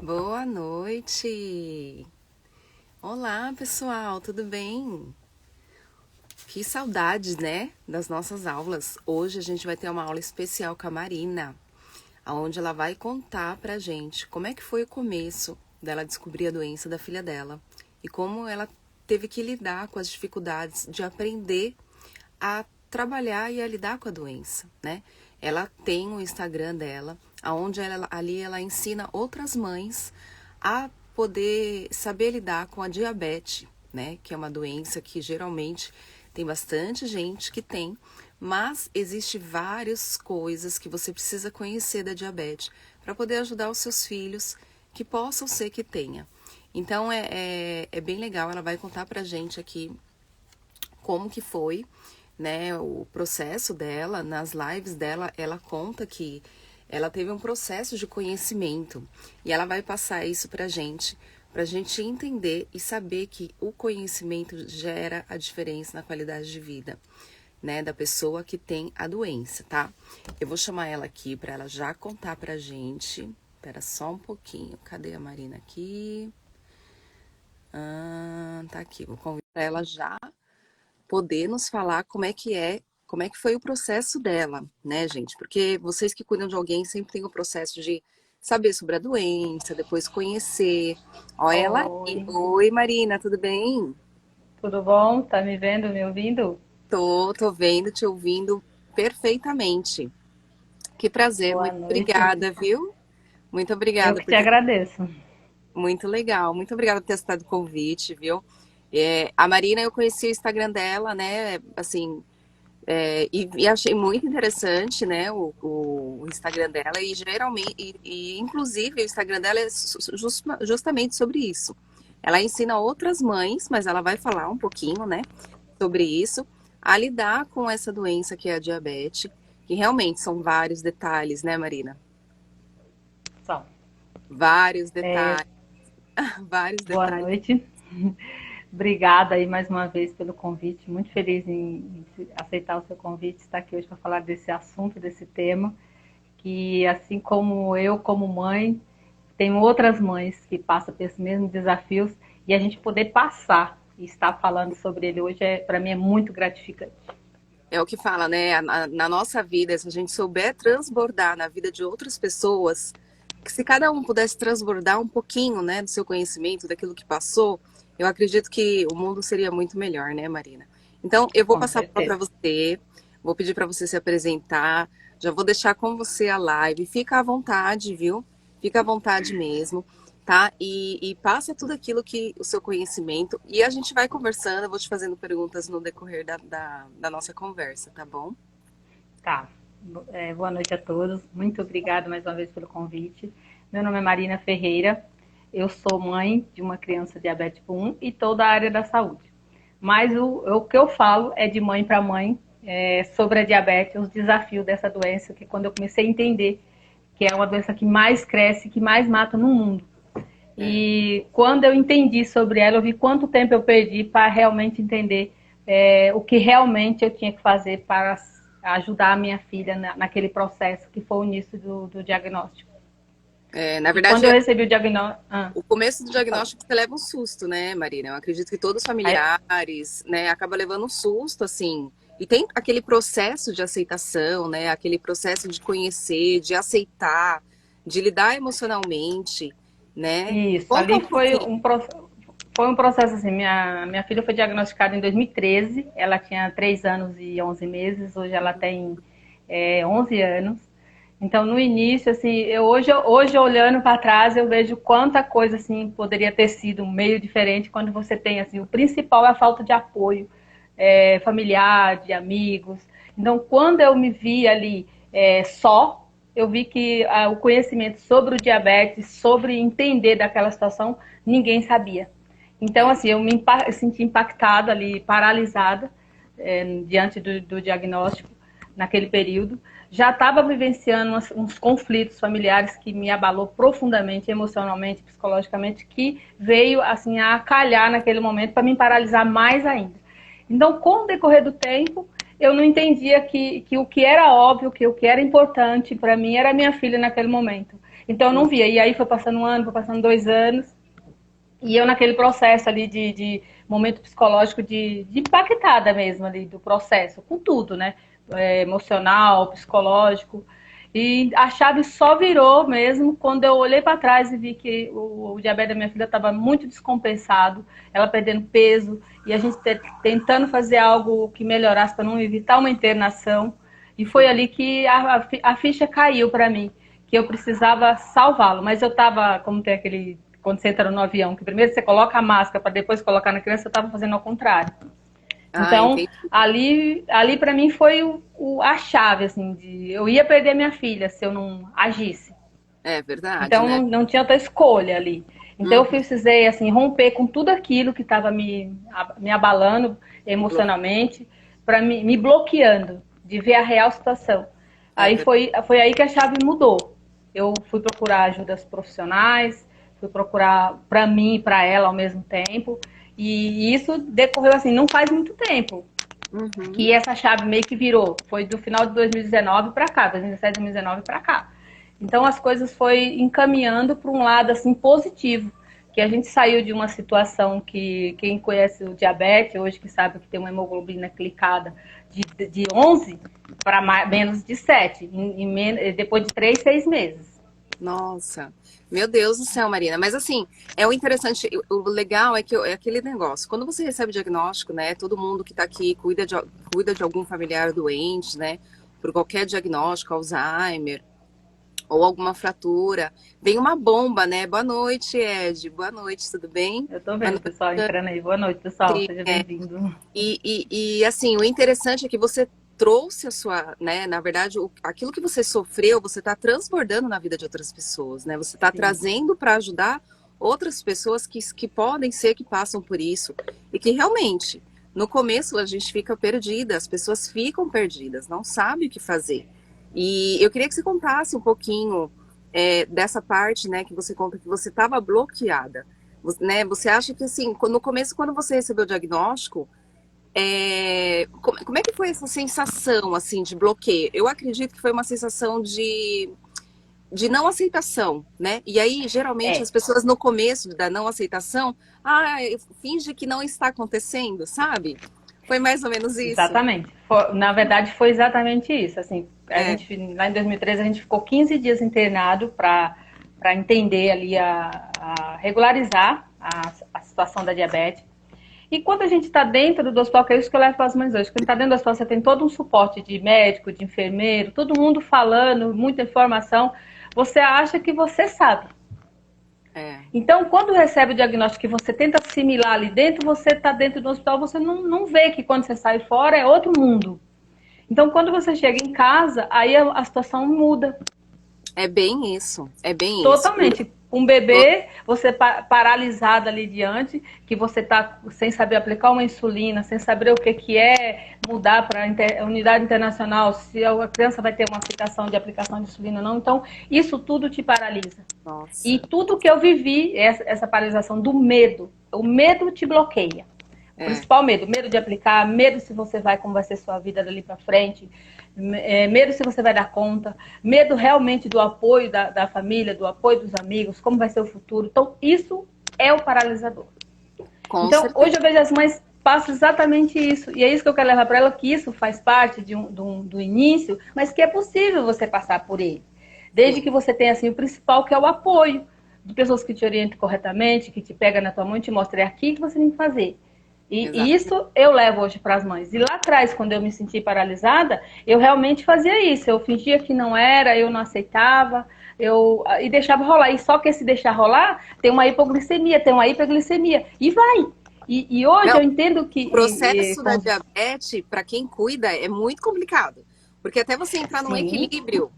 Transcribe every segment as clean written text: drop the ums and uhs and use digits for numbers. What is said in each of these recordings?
Boa noite! Olá, pessoal, tudo bem? Que saudades, né, das nossas aulas. Hoje a gente vai ter uma aula especial com a Marina, onde ela vai contar pra gente como é que foi o começo dela descobrir a doença da filha dela e como ela teve que lidar com as dificuldades de aprender a trabalhar e a lidar com a doença, né? Ela tem o Instagram dela, onde ali ela ensina outras mães a poder saber lidar com a diabetes, né? Que é uma doença que geralmente tem bastante gente que tem, mas existe várias coisas que você precisa conhecer da diabetes para poder ajudar os seus filhos que possam ser que tenha. Então é bem legal, ela vai contar pra gente aqui como que foi, né, o processo dela. Nas lives dela, ela conta que ela teve um processo de conhecimento e ela vai passar isso pra gente entender e saber que o conhecimento gera a diferença na qualidade de vida, né, da pessoa que tem a doença, tá? Eu vou chamar ela aqui para ela já contar pra gente. Espera só um pouquinho. Cadê a Marina aqui? Tá aqui. Vou convidar ela já poder nos falar como é que foi o processo dela, né, gente? Porque vocês que cuidam de alguém sempre tem o processo de saber sobre a doença, depois conhecer. Ó, ela aí. Oi, Oi, Marina, tudo bem? tudo bom? Tá me vendo, me ouvindo? Tô vendo, te ouvindo perfeitamente. Que prazer, Boa muito noite. obrigada, viu? Muito Eu obrigada que por te ter. agradeço. Muito legal, muito obrigada por ter aceitado o convite, viu? A Marina, eu conheci o Instagram dela, né? Assim, e achei muito interessante, né, o Instagram dela, e geralmente, inclusive o Instagram dela é justamente sobre isso. Ela ensina outras mães, mas ela vai falar um pouquinho, né, sobre isso, a lidar com essa doença que é a diabetes, que realmente são vários detalhes, né, Marina? Só. Vários É, detalhes, vários boa detalhes. noite. Obrigada aí mais uma vez pelo convite. Muito feliz em aceitar o seu convite, estar aqui hoje para falar desse assunto, desse tema, que assim como eu, como mãe, tenho outras mães que passam por esses mesmos desafios e a gente poder passar e estar falando sobre ele hoje, para mim, é muito gratificante. É o que fala, né? Na nossa vida, se a gente souber transbordar na vida de outras pessoas, que se cada um pudesse transbordar um pouquinho, né, do seu conhecimento, daquilo que passou, eu acredito que o mundo seria muito melhor, né, Marina? Então, eu vou Com passar a palavra certeza. para você, vou pedir para você se apresentar, já vou deixar com você a live. Fica à vontade, viu? Fica à vontade mesmo, tá? E passa tudo aquilo que o seu conhecimento, e a gente vai conversando, eu vou te fazendo perguntas no decorrer da nossa conversa, tá bom? Tá. Boa noite a todos. Muito obrigada mais uma vez pelo convite. Meu nome é Marina Ferreira. Eu sou mãe de uma criança diabético 1 e toda a área da saúde. Mas o que eu falo é de mãe para mãe, sobre a diabetes, os desafios dessa doença, que quando eu comecei a entender que é uma doença que mais cresce, que mais mata no mundo. É, E quando eu entendi sobre ela, eu vi quanto tempo eu perdi para realmente entender o que realmente eu tinha que fazer para ajudar a minha filha naquele processo que foi o início do diagnóstico. na E quando verdade, eu recebi o diagnóstico. o começo do Pode falar. diagnóstico você leva um susto, né, Marina? Eu acredito que todos os Aí, familiares, né, acaba levando um susto, assim. E tem aquele processo de aceitação, né, aquele processo de conhecer, de aceitar, de lidar emocionalmente, né? isso, Conta ali um pouquinho. foi um processo assim. Minha filha foi diagnosticada em 2013, ela tinha 3 anos e 11 meses, hoje ela tem 11 anos. Então, no início, assim, hoje olhando para trás, eu vejo quanta coisa assim poderia ter sido meio diferente quando você tem assim, o principal é a falta de apoio familiar, de amigos. Então, quando eu me vi ali só, eu vi que o conhecimento sobre o diabetes, sobre entender daquela situação, ninguém sabia. Então, É, assim, eu me senti impactada ali, paralisada, diante do diagnóstico naquele período. Já estava vivenciando uns conflitos familiares que me abalou profundamente, emocionalmente, psicologicamente, que veio assim a calhar naquele momento para me paralisar mais ainda. Então, com o decorrer do tempo, eu não entendia que o que era óbvio, que o que era importante para mim era minha filha naquele momento. Então eu não via. E aí foi passando um ano, foi passando 2 anos, e eu naquele processo ali de momento psicológico de impactada mesmo ali do processo, com tudo, né? Emocional, psicológico. E a chave só virou mesmo quando eu olhei para trás e vi que o diabetes da minha filha estava muito descompensado, ela perdendo peso, e a gente tentando fazer algo que melhorasse para não evitar uma internação. E foi ali que a ficha caiu para mim, que eu precisava salvá-lo. Mas eu estava, como tem aquele, quando você entra no avião, que primeiro você coloca a máscara para depois colocar na criança, eu estava fazendo ao contrário. Ah, Então, entendi. ali para mim foi a chave, assim, de eu ia perder minha filha se eu não agisse. É verdade, Então, né? não tinha outra escolha ali. Então, eu Uhum. precisei, assim, romper com tudo aquilo que estava me abalando emocionalmente, para me bloqueando, de ver a real situação. É Aí verdade. foi aí que a chave mudou. Eu fui procurar ajudas profissionais, fui procurar para mim e para ela ao mesmo tempo. E isso decorreu assim, não faz muito tempo Uhum. que essa chave meio que virou. Foi do final de 2019 para cá, 2017, 2019 para cá. Então as coisas foi encaminhando para um lado assim positivo, que a gente saiu de uma situação que quem conhece o diabetes hoje que sabe que tem uma hemoglobina glicada de 11 para menos de 7 depois de 3, 6 meses. Nossa, meu Deus do céu, Marina. Mas assim, é o interessante, o legal é que é aquele negócio. Quando você recebe o diagnóstico, né? Todo mundo que tá aqui cuida de algum familiar doente, né? Por qualquer diagnóstico, Alzheimer ou alguma fratura, vem uma bomba, né? Boa noite, Ed. Boa noite, tudo bem? Eu tô Boa vendo o pessoal noite, entrando aí. Boa noite, pessoal. André. Seja bem-vindo. Assim, o interessante é que você trouxe a sua, né? Na verdade, aquilo que você sofreu, você está transbordando na vida de outras pessoas, né? Você está Sim, trazendo para ajudar outras pessoas que podem ser que passam por isso e que realmente no começo a gente fica perdida, as pessoas ficam perdidas, não sabe o que fazer. E eu queria que você contasse um pouquinho dessa parte, né? Que você conta que você estava bloqueada. Né, você acha que assim, no começo, quando você recebeu o diagnóstico, como é que foi essa sensação assim de bloqueio? Eu acredito que foi uma sensação de não aceitação, né? E aí, geralmente, é. as pessoas no começo da não aceitação, finge que não está acontecendo, sabe? Foi mais ou menos isso. Exatamente. Na verdade, foi exatamente isso. Assim, a É, gente, lá em 2013, a gente ficou 15 dias internado para entender ali, regularizar a situação da diabetes. E quando a gente está dentro do hospital, que é isso que eu levo para as mães hoje, quando está dentro do hospital, você tem todo um suporte de médico, de enfermeiro, todo mundo falando, muita informação, você acha que você sabe. é, Então, quando recebe o diagnóstico que você tenta assimilar ali dentro, você está dentro do hospital, você não vê que quando você sai fora é outro mundo. Então, quando você chega em casa, aí a situação muda é bem isso, é bem isso. totalmente. Um bebê, você paralisado ali diante, que você está sem saber aplicar uma insulina, sem saber o que é mudar para a unidade internacional, se a criança vai ter uma aplicação de insulina ou não. Então, isso tudo te paralisa. E Nossa, tudo que eu vivi, essa paralisação do medo, o medo te bloqueia. O é, principal medo, medo de aplicar, medo se você vai, como vai ser sua vida dali para frente, medo se você vai dar conta, medo realmente do apoio da família, do apoio dos amigos, como vai ser o futuro. Então, isso é o paralisador. com Então, certeza. hoje eu vejo as mães passam exatamente isso. E é isso que eu quero levar para ela, que isso faz parte do início, mas que é possível você passar por ele. Desde Sim, que você tenha, assim, o principal, que é o apoio de pessoas que te orientam corretamente, que te pegam na tua mão e te mostram aqui que você tem que fazer. E exatamente. isso eu levo hoje para as mães. E lá atrás, quando eu me senti paralisada, eu realmente fazia isso. Eu fingia que não era, eu não aceitava, e deixava rolar. E só que esse deixar rolar tem uma hipoglicemia, tem uma hiperglicemia. E vai. E hoje Não, eu entendo o que. processo da diabetes, para quem cuida, é muito complicado. Porque até você entrar num Sim, equilíbrio,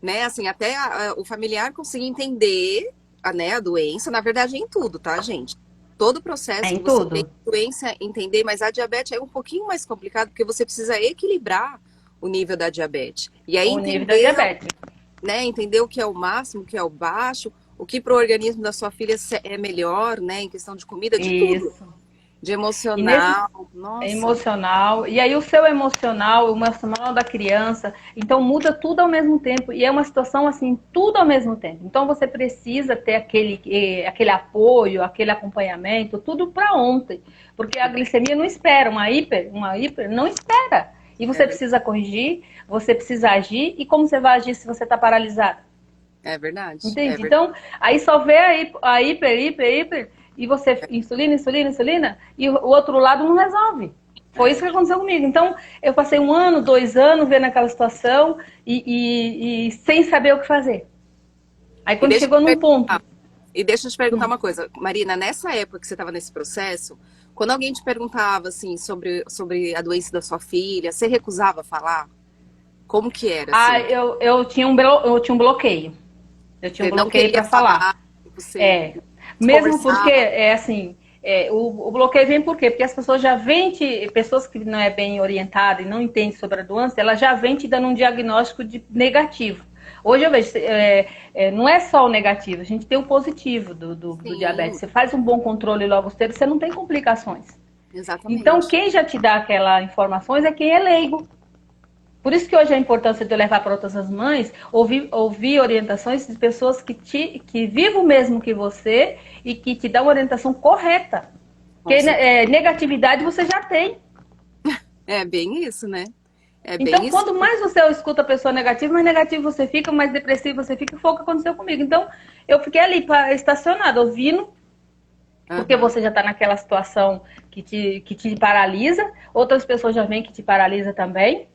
né? Assim, até o familiar conseguir entender a doença, na verdade, é em tudo, tá, gente? Todo o é processo em que você tem tudo. doença, entender, mas a diabetes é um pouquinho mais complicado, porque você precisa equilibrar o nível da diabetes. E aí O nível da entender, diabetes. né? Entender o que é o máximo, o que é o baixo, o que para o organismo da sua filha é melhor, né? Em questão de comida, de tudo. Isso. De E nesse emocional, nossa, emocional, e aí o seu emocional, o emocional da criança, então muda tudo ao mesmo tempo, e é uma situação assim, tudo ao mesmo tempo. Então você precisa ter aquele apoio, aquele acompanhamento, tudo para ontem, porque a glicemia não espera, uma hiper não espera. E é, você precisa corrigir, você precisa agir, e como você vai agir se você está paralisado? é verdade, é Entende? verdade. Então, aí só vê a hiper, e você, insulina, insulina, insulina, e o outro lado não resolve. Foi isso É. que aconteceu comigo. Então, eu passei 1 ano, 2 anos vendo aquela situação e sem saber o que fazer. Aí, E quando deixa eu chegou te num perguntar, ponto, uma coisa, Marina, nessa época que você estava nesse processo, quando alguém te perguntava assim sobre a doença da sua filha, você recusava falar? Como que era assim? eu tinha um bloqueio. Eu tinha um Você não bloqueio queria para falar. falar, você É, mesmo porque conversava? é assim, o bloqueio vem por quê? Porque as pessoas já vêm pessoas que não é bem orientada e não entendem sobre a doença, ela já vem te dando um diagnóstico de negativo. Hoje eu vejo, não é só o negativo, a gente tem o positivo do diabetes. Sim, Você faz um bom controle logo cedo, você não tem complicações. Então, exatamente. quem já te dá aquelas informações é quem é leigo. Por isso que hoje a importância de eu levar para outras as mães, ouvir orientações de pessoas que vivem o mesmo que você e que te dão uma orientação correta. Com Porque certeza. negatividade você já tem. É bem isso, né? É bem Então, isso. quanto mais você escuta a pessoa negativa, mais negativo você fica, mais depressivo você fica, foi o que aconteceu comigo. Então, eu fiquei ali estacionada, ouvindo, porque Aham. você já está naquela situação que te paralisa, outras pessoas já vêm que te paralisa também.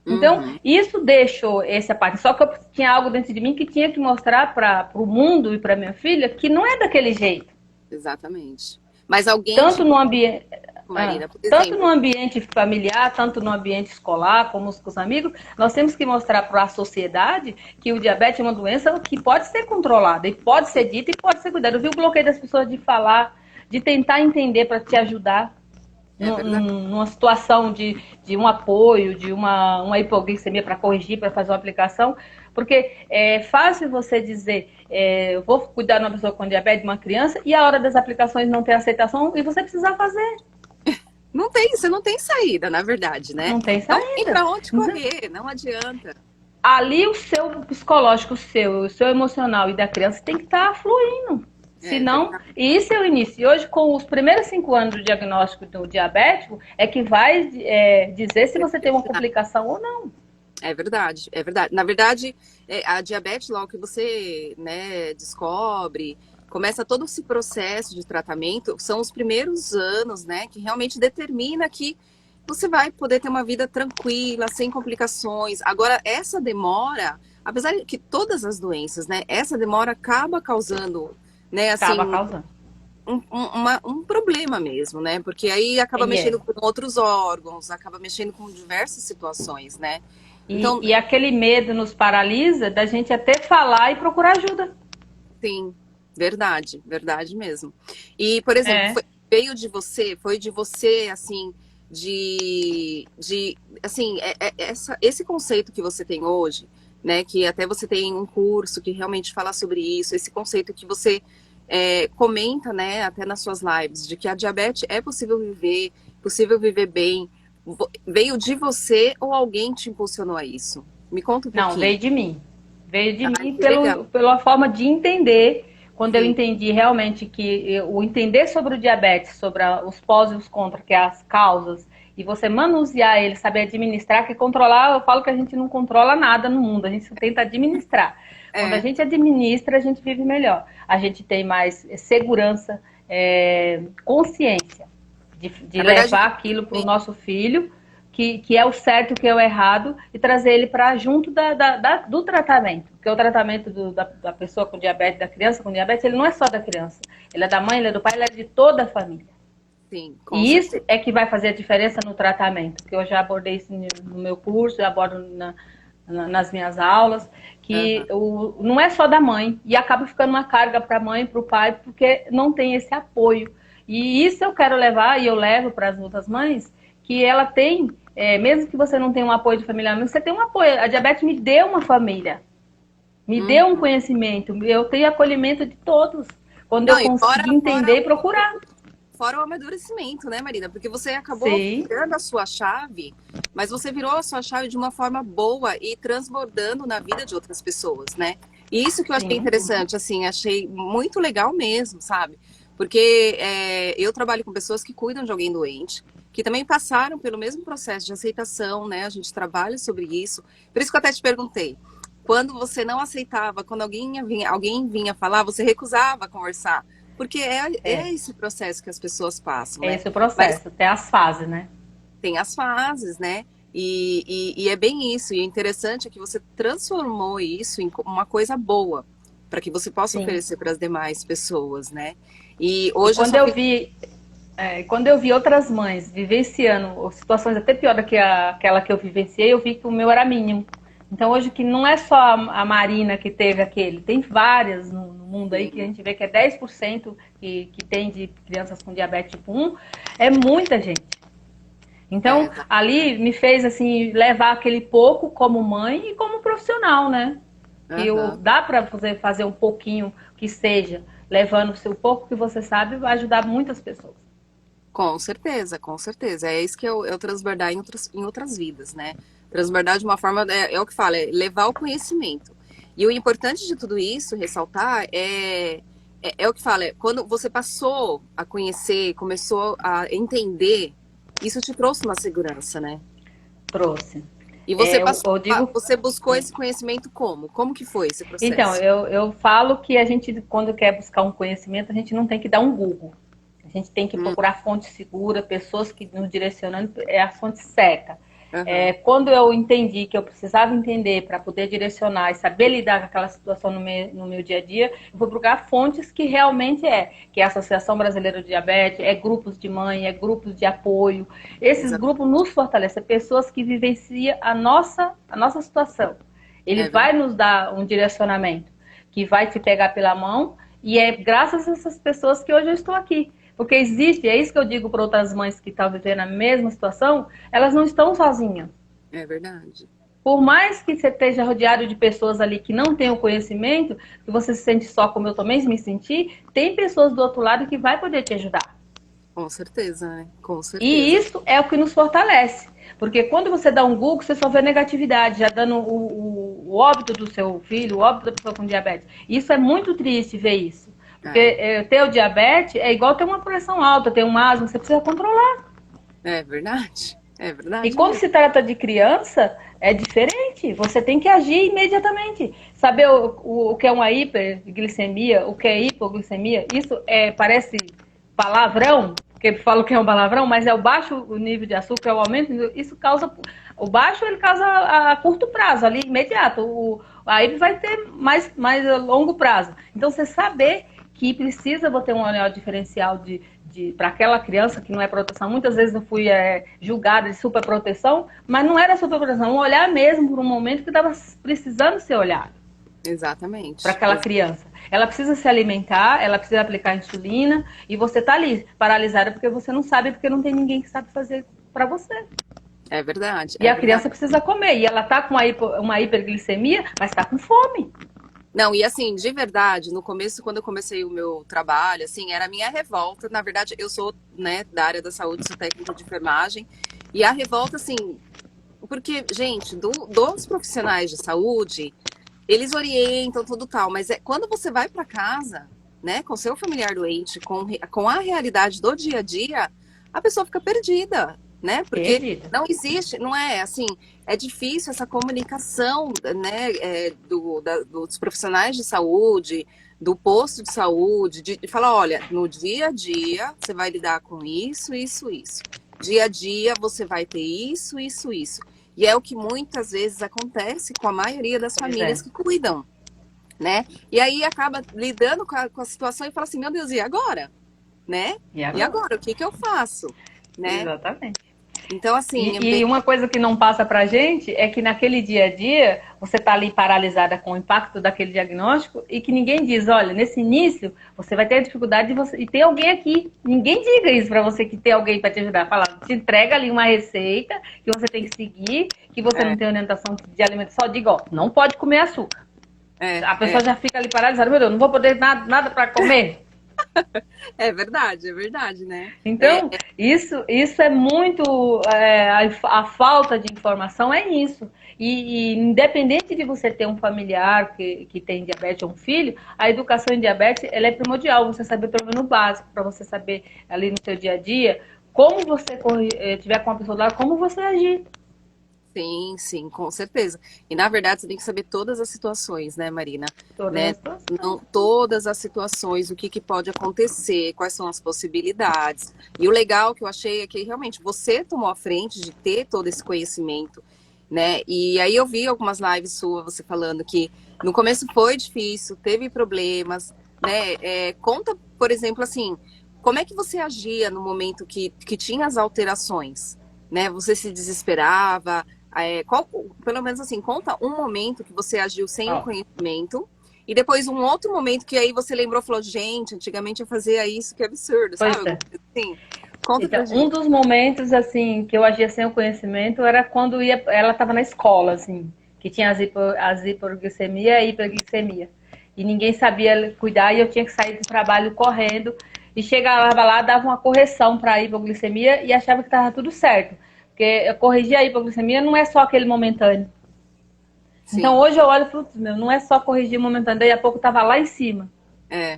Então, Uhum. isso deixou essa parte. Só que eu tinha algo dentro de mim que tinha que mostrar para o mundo e para minha filha que não é daquele jeito. Exatamente. Mas alguém te Tanto no colocou, ambiente. Marina, por Tanto no exemplo. ambiente familiar, tanto no ambiente escolar, como com os amigos, nós temos que mostrar para a sociedade que o diabetes é uma doença que pode ser controlada, e pode Sim, ser dita e pode ser cuidada. Eu vi o bloqueio das pessoas de falar, de tentar entender para te ajudar é verdade. numa situação de um apoio, de uma hipoglicemia para corrigir, para fazer uma aplicação, porque é fácil você dizer, eu vou cuidar de uma pessoa com diabetes, de uma criança, e a hora das aplicações não ter aceitação e você precisar fazer. Não tem, você não tem saída, na verdade, né? Não tem Não tem saída. para onde Então, correr, não adianta. ali o seu psicológico, o seu emocional e da criança tem que estar fluindo. É Senão, verdade. e isso eu inicio. E hoje, com os primeiros 5 anos do diagnóstico do diabético, é que vai dizer se você tem uma complicação ou não. É verdade, é verdade. Na verdade, a diabetes, logo que você, né, descobre, começa todo esse processo de tratamento, são os primeiros anos, né, que realmente determina que você vai poder ter uma vida tranquila, sem complicações. Agora, essa demora, apesar de que todas as doenças, né, essa demora acaba causando, né, Acaba assim, causando. um problema mesmo, né? Porque aí acaba E mexendo é. com outros órgãos, acaba mexendo com diversas situações, né? E, Então, e aquele medo nos paralisa da gente até falar e procurar ajuda. sim, verdade, verdade mesmo. E, por exemplo, É. veio de você, foi de você, assim, assim, esse conceito que você tem hoje, né, que até você tem um curso que realmente fala sobre isso, esse conceito que você comenta, né, até nas suas lives, de que a diabetes é possível viver bem, veio de você ou alguém te impulsionou a isso? Me conta um Não, pouquinho. veio de mim. Veio de Ai, mim que legal. pela forma de entender. Quando eu Sim, entendi realmente o entender sobre o diabetes, sobre os pós e os contras, que é as causas, e você manusear ele, saber administrar, que controlar, eu falo que a gente não controla nada no mundo, a gente só tenta administrar. Quando a é, gente administra, a gente vive melhor. A gente tem mais segurança, consciência de na verdade, levar aquilo para o nosso filho, que é o certo, que é o errado, e trazer ele para junto do tratamento. Porque o tratamento da pessoa com diabetes, da criança com diabetes, ele não é só da criança. Ele é da mãe, ele é do pai, ele é de toda a família. sim, com E isso certeza. é que vai fazer a diferença no tratamento, que eu já abordei isso no meu curso, eu abordo nas minhas aulas, que Aham. não é só da mãe, e acaba ficando uma carga para a mãe, para o pai, porque não tem esse apoio. E isso eu quero levar, e eu levo para as outras mães, que ela tem, mesmo que você não tenha um apoio de família, você tem um apoio. A diabetes me deu uma família, me deu um Uhum. conhecimento, eu tenho acolhimento de todos, quando eu Não, e consegui entender e fora procurar. fora o amadurecimento, né, Marina? Porque você acabou Sim, virando a sua chave, mas você virou a sua chave de uma forma boa e transbordando na vida de outras pessoas, né? E isso que eu achei sim. interessante, assim, achei muito legal mesmo, sabe? Porque eu trabalho com pessoas que cuidam de alguém doente, que também passaram pelo mesmo processo de aceitação, né? A gente trabalha sobre isso. Por isso que eu até te perguntei, quando você não aceitava, quando alguém vinha falar, você recusava conversar. Porque é É, esse processo que as pessoas passam, é né? esse o Mas processo, tem as fases, né? tem as fases, né? E é bem isso. E o interessante é que você transformou isso em uma coisa boa, para que você possa Sim. oferecer para as demais pessoas, né? E E hoje a quando sua eu filha. vi, quando eu vi outras mães vivenciando situações até pior do que aquela que eu vivenciei, eu vi que o meu era mínimo. Então hoje que não é só a Marina que teve aquele, tem várias no mundo aí que a Sim, gente vê que é 10% que tem de crianças com diabetes tipo 1, é muita gente. Então, ali exatamente. me fez assim levar aquele pouco como mãe e como profissional, né? Que Aham. dá para fazer um pouquinho que seja, levando o seu pouco que você sabe, vai ajudar muitas pessoas. Com certeza, com certeza. É isso que é o transbordar em outras vidas, né? Transbordar de uma forma, é o que fala, é levar o conhecimento. E o importante de tudo isso, ressaltar, é o que fala, quando você passou a conhecer, começou a entender, isso te trouxe uma segurança, né? Trouxe. E você É, passou, eu digo. você buscou esse conhecimento como? Como que foi esse Então, processo? eu falo que a gente, quando quer buscar um conhecimento, a gente não tem que dar um Google. A gente tem que Hum, procurar fonte segura, pessoas que nos direcionando, é a fonte certa. aham, Quando eu entendi que eu precisava entender para poder direcionar e saber lidar com aquela situação no meu dia a dia, eu vou procurar fontes que realmente que é a Associação Brasileira de Diabetes, é grupos de mãe, é grupos de apoio. Esses grupos nos fortalecem, pessoas que vivenciam a nossa situação. Ele é vai verdade. nos dar um direcionamento que vai te pegar pela mão e é graças a essas pessoas que hoje eu estou aqui. Porque existe, é isso que eu digo para outras mães que estão vivendo a mesma situação, elas não estão sozinhas. É verdade. Por mais que você esteja rodeado de pessoas ali que não têm o conhecimento, que você se sente só como eu também me senti, tem pessoas do outro lado que vai poder te ajudar. Com certeza, né? Com E certeza. isso é o que nos fortalece. Porque quando você dá um Google, você só vê negatividade, já dando o óbito do seu filho, o óbito da pessoa com diabetes. Isso é muito triste ver isso. Porque É, ter o diabetes é igual ter uma pressão alta, ter um asma, você precisa controlar. é verdade. É E verdade quando mesmo. se trata de criança, é diferente. Você tem que agir imediatamente. Saber o que é uma hiperglicemia, o que é hipoglicemia, isso parece palavrão, porque falo que é um palavrão, mas é o baixo nível de açúcar, é o aumento, isso causa. O baixo ele causa a curto prazo, ali imediato. Aí vai ter mais a longo prazo. Então, você saber que precisa ter um olhar diferencial para aquela criança que não é proteção. Muitas vezes eu fui julgada de superproteção, mas não era superproteção, um olhar mesmo por um momento que estava precisando ser olhado para Exatamente. aquela criança. Ela precisa se alimentar, ela precisa aplicar insulina e você está ali paralisada porque você não sabe, porque não tem ninguém que sabe fazer para você. É verdade, E é a verdade. criança precisa comer e ela está com uma hiperglicemia, mas está com fome. Não, e assim, de verdade, no começo, quando eu comecei o meu trabalho, assim, era a minha revolta. Na verdade, eu sou, né, da área da saúde, sou técnica de enfermagem. E a revolta, assim, porque, gente, dos profissionais de saúde, eles orientam tudo tal, mas quando você vai para casa, né, com seu familiar doente, com a realidade do dia a dia, a pessoa fica perdida, né? Porque Perdida. não existe, não é assim, é difícil essa comunicação, né, dos profissionais de saúde, do posto de saúde, de falar, olha, no dia a dia você vai lidar com isso, isso, isso. Dia a dia você vai ter isso, isso, isso. E é o que muitas vezes acontece com a maioria das Pois famílias é. que cuidam, né? E aí acaba lidando com a situação e fala assim, meu Deus, e agora? Né? E E agora? agora, o que que eu faço? Né? Exatamente. Então, assim, é E bem... uma coisa que não passa pra gente é que naquele dia a dia você tá ali paralisada com o impacto daquele diagnóstico e que ninguém diz, olha, nesse início você vai ter dificuldade de você e tem alguém aqui. Ninguém diga isso pra você que tem alguém para te ajudar. Fala, te entrega ali uma receita que você tem que seguir, que você não É, tem orientação de alimentação. Só diga, ó, não pode comer açúcar. é, A é, pessoa já fica ali paralisada, meu Deus, não vou poder nada para comer. É verdade, né? É, Então, isso é muito. A falta de informação é isso. E independente de você ter um familiar que tem diabetes ou um filho, a educação em diabetes ela é primordial. Você saber pelo menos o básico, para você saber ali no seu dia a dia, como você tiver com uma pessoa lá, como você agir. sim, sim, com certeza. E na verdade você tem que saber todas as situações, né, Marina? Todas Né? as situações. Não, todas as situações, o que, que pode acontecer, quais são as possibilidades. E o legal que eu achei é que realmente você tomou a frente de ter todo esse conhecimento, né? E aí eu vi algumas lives suas, você falando que no começo foi difícil, teve problemas, né? Conta, por exemplo, assim, como é que você agia no momento que tinha as alterações, né? Você se desesperava? Pelo menos assim, conta um momento que você agiu sem o Ó, conhecimento e depois um outro momento que aí você lembrou, falou, gente, antigamente eu fazia isso, que absurdo, pois sabe? é. Alguma coisa assim. Conta pra Então, um gente. dos momentos assim que eu agia sem o conhecimento era quando ela estava na escola, assim, que tinha as hipoglicemia e hiperglicemia. E ninguém sabia cuidar e eu tinha que sair do trabalho correndo e chegava lá, dava uma correção para a hipoglicemia e achava que estava tudo certo. Porque eu corrigir a hipoglicemia não é só aquele momentâneo. Então Sim, hoje eu olho e falo, meu, não é só corrigir momentâneo, daí a pouco estava lá em cima. é,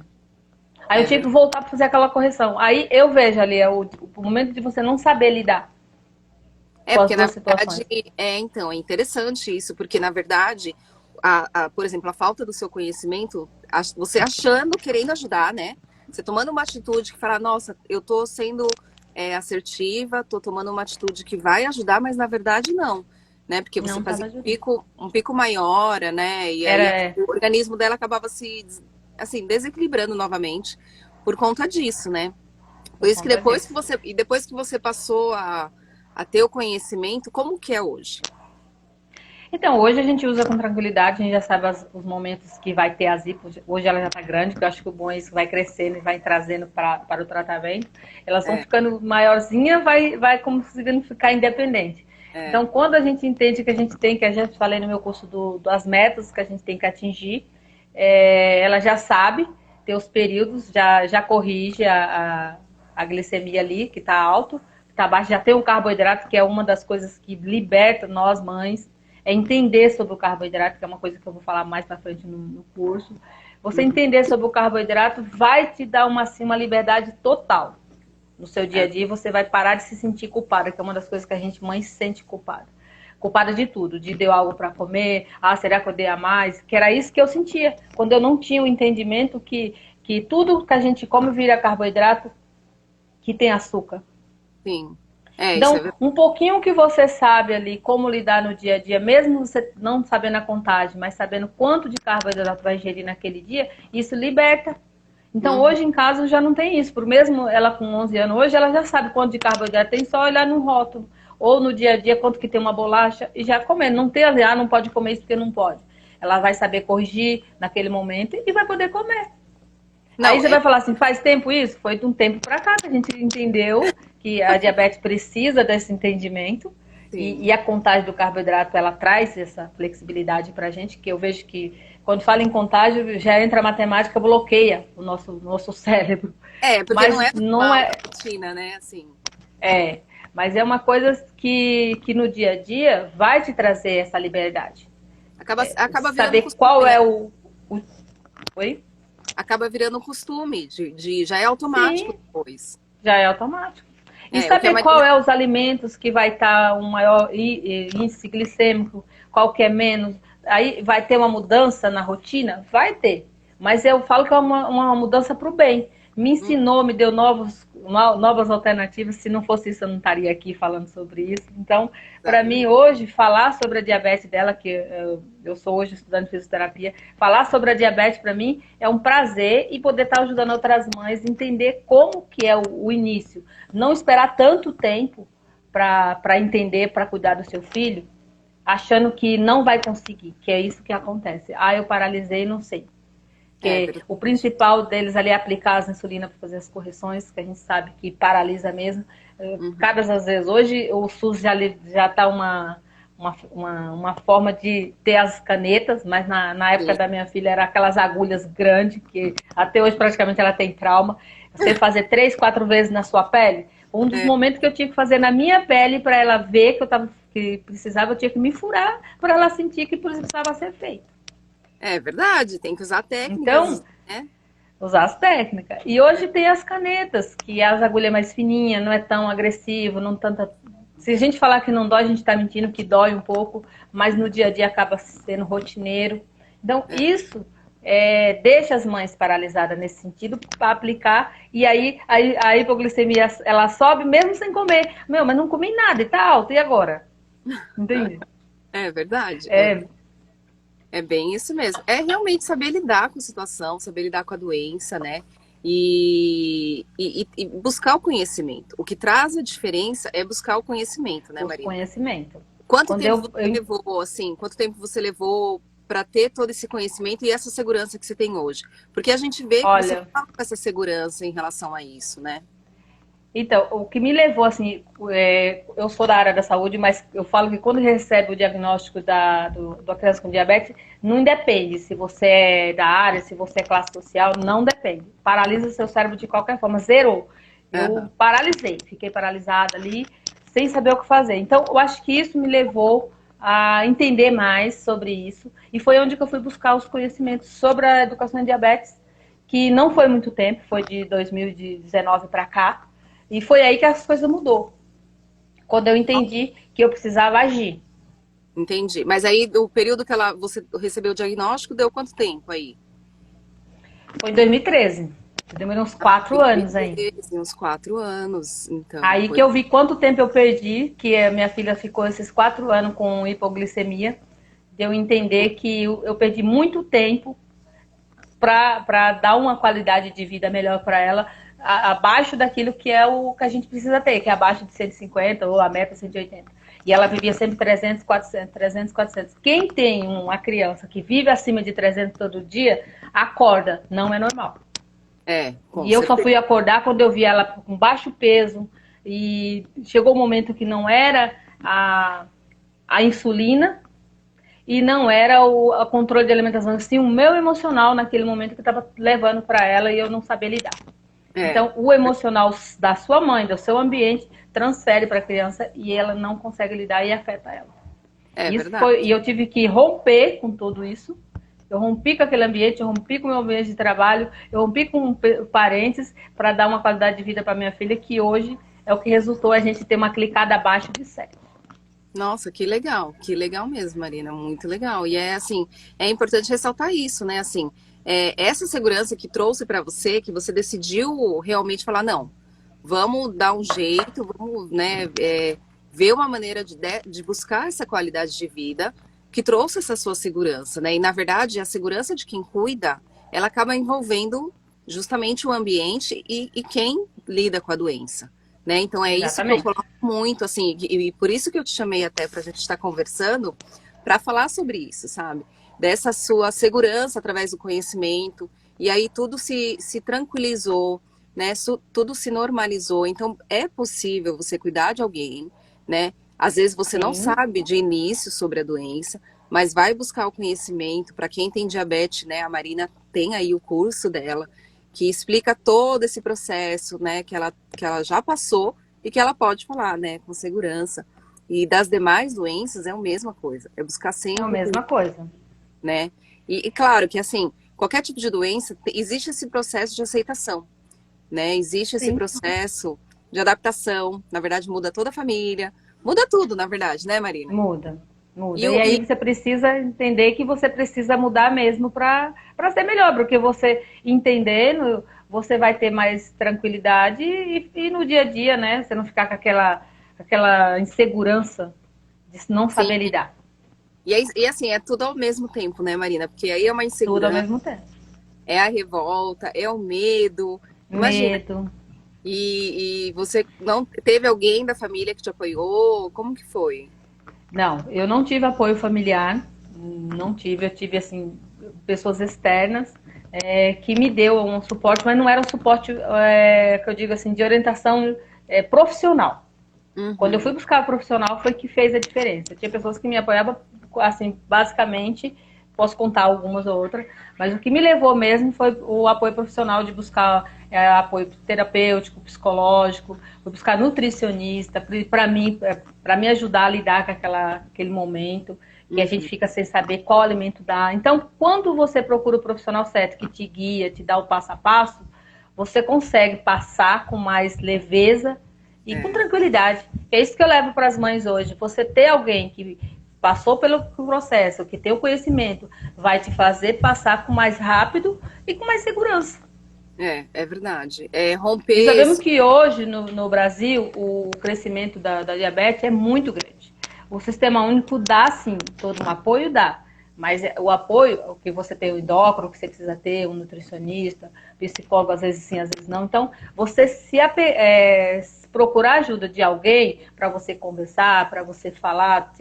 Aí eu é tinha que verdade. voltar para fazer aquela correção. Aí eu vejo ali o momento de você não saber lidar É, com as porque na duas verdade, situações. então, é interessante isso, porque na verdade, por exemplo, a falta do seu conhecimento, você achando, querendo ajudar, né? Você tomando uma atitude que fala, nossa, eu tô sendo assertiva, tô tomando uma atitude que vai ajudar, mas na verdade não, né? Porque você Não fazia estava ajudando. um pico maior, né? E aí Era, o organismo dela acabava se, assim, desequilibrando novamente por conta disso, né? Por por isso que conta disso. depois que você passou a ter o conhecimento, como que é hoje? Então, hoje a gente usa com tranquilidade, a gente já sabe os momentos que vai ter as hipos. Hoje ela já está grande, que eu acho que o bom é isso, vai crescendo e vai trazendo para o tratamento. Elas vão É, ficando maiorzinhas, vai conseguindo ficar independente. é. Então, quando a gente entende que a gente tem, que eu já falei no meu curso das metas que a gente tem que atingir, ela já sabe ter os períodos, já corrige a glicemia ali, que está alto, que está baixo, já tem o carboidrato, que é uma das coisas que liberta nós mães, é entender sobre o carboidrato, que é uma coisa que eu vou falar mais para frente no curso. Você Uhum, entender sobre o carboidrato vai te dar assim, uma liberdade total no seu dia é, a dia. Você vai parar de se sentir culpada, que é uma das coisas que a gente mãe se sente culpada. Culpada de tudo, de deu algo para comer, será que eu dei a mais? Que era isso que eu sentia, quando eu não tinha o entendimento que tudo que a gente come vira carboidrato que tem açúcar. sim. É, isso é Então, verdade. um pouquinho que você sabe ali, como lidar no dia a dia, mesmo você não sabendo a contagem, mas sabendo quanto de carboidrato vai ingerir naquele dia, isso liberta. Então, Uhum. hoje em casa já não tem isso. Por mesmo ela com 11 anos hoje, ela já sabe quanto de carboidrato tem, só olhar no rótulo. Ou no dia a dia, quanto que tem uma bolacha e já comer. Não tem não pode comer isso porque não pode. Ela vai saber corrigir naquele momento e vai poder comer. Aí Não, você vai falar assim, faz tempo isso? Foi de um tempo para cá que a gente entendeu que a diabetes precisa desse entendimento sim. e a contagem do carboidrato ela traz essa flexibilidade para a gente, que eu vejo que quando fala em contagem já entra a matemática, bloqueia o nosso cérebro. É, porque não Mas é não normal é, da rotina, né? Assim, é, mas é uma coisa que no dia a dia vai te trazer essa liberdade. acaba virando Saber costume, qual né? é o oi? Acaba virando costume, já é automático Sim, depois. já é automático. E O que a saber qual Marina. é os alimentos que vai estar um maior índice glicêmico, qual que é menos. Aí vai ter uma mudança na rotina? Vai ter. Mas eu falo que é uma mudança para o bem. Me Hum, ensinou, me deu novas alternativas. Se não fosse isso, eu não estaria aqui falando sobre isso. Então, para mim, exatamente. hoje, falar sobre a diabetes dela, que eu sou hoje estudante de fisioterapia, falar sobre a diabetes para mim é um prazer e poder estar ajudando outras mães a entender como que é o início. Não esperar tanto tempo para entender, para cuidar do seu filho, achando que não vai conseguir, que é isso que acontece. Eu paralisei, não sei. É Que o verdade. principal deles ali é aplicar as insulina para fazer as correções, que a gente sabe que paralisa mesmo. Uhum. Cada das vezes, hoje o SUS já está uma forma de ter as canetas, mas na época Sim. da minha filha era aquelas agulhas grandes, que até hoje praticamente ela tem trauma. Você fazer 3, 4 vezes na sua pele. Um dos É, momentos que eu tinha que fazer na minha pele para ela ver que precisava, eu tinha que me furar para ela sentir que precisava ser feito. é verdade, tem que usar técnicas, Então, né? usar as técnicas. E hoje tem as canetas, que as agulhas mais fininhas, não é tão agressivo, não tanta. Se a gente falar que não dói, a gente está mentindo que dói um pouco, mas no dia a dia acaba sendo rotineiro. Então, É. isso deixa as mães paralisadas nesse sentido para aplicar, e aí a hipoglicemia ela sobe mesmo sem comer. Meu, mas não comi nada e tá alto, e agora? Entende? É verdade, É, é bem isso mesmo. É realmente saber lidar com a situação, saber lidar com a doença, né? E buscar o conhecimento. O que traz a diferença é buscar o conhecimento, né, os Marina? conhecimentos. Quanto Quando tempo você levou, assim, quanto tempo você levou para ter todo esse conhecimento e essa segurança que você tem hoje? Porque a gente vê que você olha, fala com essa segurança em relação a isso, né? então, o que me levou, assim, eu sou da área da saúde, mas eu falo que quando recebe o diagnóstico da criança com diabetes, não independe se você é da área, se você é classe social, não depende. Paralisa o seu cérebro de qualquer forma, zerou. Eu Aham. paralisei, fiquei paralisada ali, sem saber o que fazer. Então, eu acho que isso me levou a entender mais sobre isso, e foi onde que eu fui buscar os conhecimentos sobre a educação em diabetes, que não foi muito tempo, foi de 2019 para cá, e foi aí que as coisas mudou. Quando eu entendi que eu precisava agir. Entendi. Mas aí, o período que você recebeu o diagnóstico, deu quanto tempo aí? Foi em 2013. Demorou uns 4 anos aí. 2013, uns 4 anos, então, Aí que foi. eu vi quanto tempo eu perdi, que a minha filha ficou esses 4 anos com hipoglicemia, de eu entender que eu perdi muito tempo para dar uma qualidade de vida melhor para ela, abaixo daquilo que é o que a gente precisa ter, que é abaixo de 150 ou a meta 180. E ela vivia sempre 300, 400, 300, 400. Quem tem uma criança que vive acima de 300 todo dia, acorda, não é normal. É, com E eu só certeza. fui acordar quando eu vi ela com baixo peso, e chegou um momento que não era a insulina, e não era o controle de alimentação, sim o meu emocional naquele momento que eu estava levando para ela e eu não sabia lidar. É, Então, o emocional da sua mãe, do seu ambiente, transfere para a criança e ela não consegue lidar e afeta ela. é E verdade. eu tive que romper com tudo isso. Eu rompi com aquele ambiente, eu rompi com o meu ambiente de trabalho, eu rompi com parentes para dar uma qualidade de vida para minha filha, que hoje é o que resultou a gente ter uma clicada abaixo de 7. Nossa, que legal mesmo, Marina, muito legal. E é assim, é importante ressaltar isso, né? Assim, essa segurança que trouxe para você, que você decidiu realmente falar, não, vamos dar um jeito, vamos, né, ver uma maneira de buscar essa qualidade de vida, que trouxe essa sua segurança, né? E na verdade, a segurança de quem cuida, ela acaba envolvendo justamente o ambiente e quem lida com a doença. Né? Então é isso que eu Exatamente. coloco muito, assim, e por isso que eu te chamei até para a gente estar conversando, para falar sobre isso, sabe? Dessa sua segurança através do conhecimento, e aí tudo se tranquilizou, né? Tudo se normalizou. Então é possível você cuidar de alguém, né? Às vezes você não Sim, sabe de início sobre a doença, mas vai buscar o conhecimento. Para quem tem diabetes, né? A Marina tem aí o curso dela que explica todo esse processo, né, que ela já passou e que ela pode falar, né, com segurança. E das demais doenças é a mesma coisa, é buscar é a sempre, mesma coisa. né? E claro que assim, qualquer tipo de doença existe esse processo de aceitação, né? Existe esse Sim. processo de adaptação, na verdade muda toda a família, muda tudo, na verdade, né, Marina? Muda, E muda. o E aí e, você precisa entender que você precisa mudar mesmo para ser melhor, porque você entendendo, você vai ter mais tranquilidade e no dia a dia, né? Você não ficar com aquela insegurança de não sim, saber lidar. e assim, é tudo ao mesmo tempo, né, Marina? Porque aí é uma Tudo ao insegurança, mesmo tempo. é a revolta, é o medo. Imagina, Medo. e você não teve alguém da família que te apoiou? Como que foi? Não, eu não tive apoio familiar, não tive, eu tive assim pessoas externas que me deu um suporte, mas não era um suporte que eu digo assim de orientação profissional. Quando eu fui Uhum. buscar o profissional foi que fez a diferença. Tinha pessoas que me apoiavam, assim, basicamente, posso contar algumas ou outras, mas o que me levou mesmo foi o apoio profissional de buscar apoio terapêutico, psicológico, fui buscar nutricionista, para mim, para me ajudar a lidar com aquele momento que a gente Uhum. fica sem saber qual alimento dar. Então, quando você procura o profissional certo que te guia, te dá o passo a passo, você consegue passar com mais leveza e com É. tranquilidade. É isso que eu levo para as mães hoje. Você ter alguém que passou pelo processo, que tem o conhecimento, vai te fazer passar com mais rápido e com mais segurança. É verdade. É E romper sabemos esse. que hoje no Brasil o crescimento da diabetes é muito grande. O Sistema Único dá sim, todo um apoio dá. Mas o apoio, o que você tem o endócrino, que você precisa ter, um nutricionista, psicólogo, às vezes sim, às vezes não. Então, você procurar ajuda de alguém para você conversar, para você falar,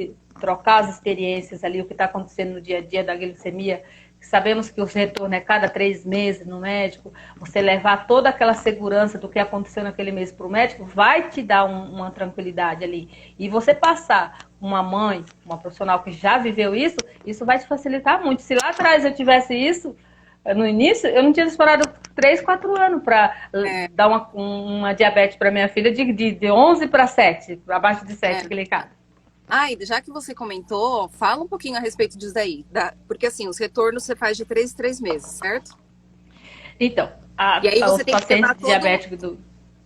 trocar as experiências ali, o que está acontecendo no dia a dia da glicemia. Sabemos que o retorno é cada 3 meses no médico. Você levar toda aquela segurança do que aconteceu naquele mês para o médico vai te dar uma tranquilidade ali. E você passar uma mãe, uma profissional que já viveu isso vai te facilitar muito. Se lá atrás eu tivesse isso, no início, eu não tinha esperado 3, 4 anos para É, dar uma diabetes para minha filha de 11 para 7, para abaixo de 7 é. glicado. Ah, e já que você comentou, fala um pouquinho a respeito disso daí. Porque assim, os retornos você faz de 3 em 3 meses, certo? Então, E aí você os tem que levar pacientes diabéticos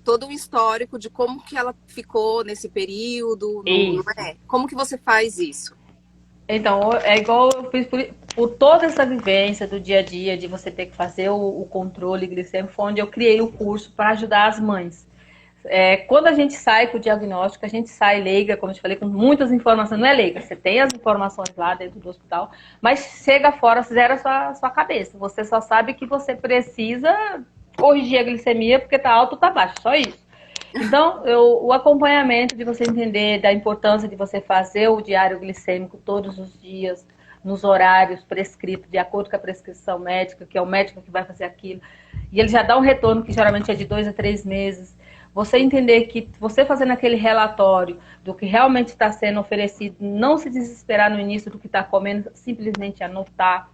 todo um histórico de como que ela ficou nesse período, não isso. é? Como que você faz isso? Então, é igual eu fiz por toda essa vivência do dia a dia, de você ter que fazer o controle glicêmico, foi onde eu criei o curso para ajudar as mães. Quando a gente sai com o diagnóstico, a gente sai leiga, como eu te falei, com muitas informações. Não é leiga, você tem as informações lá dentro do hospital, mas chega fora, zera a sua cabeça. Você só sabe que você precisa corrigir a glicemia porque tá alto ou tá baixo, só isso. Então, o acompanhamento de você entender da importância de você fazer o diário glicêmico todos os dias, nos horários prescritos, de acordo com a prescrição médica, que é o médico que vai fazer aquilo. E ele já dá um retorno que geralmente é de 2 a 3 meses. Você entender que você fazendo aquele relatório do que realmente está sendo oferecido, não se desesperar no início do que está comendo, simplesmente anotar.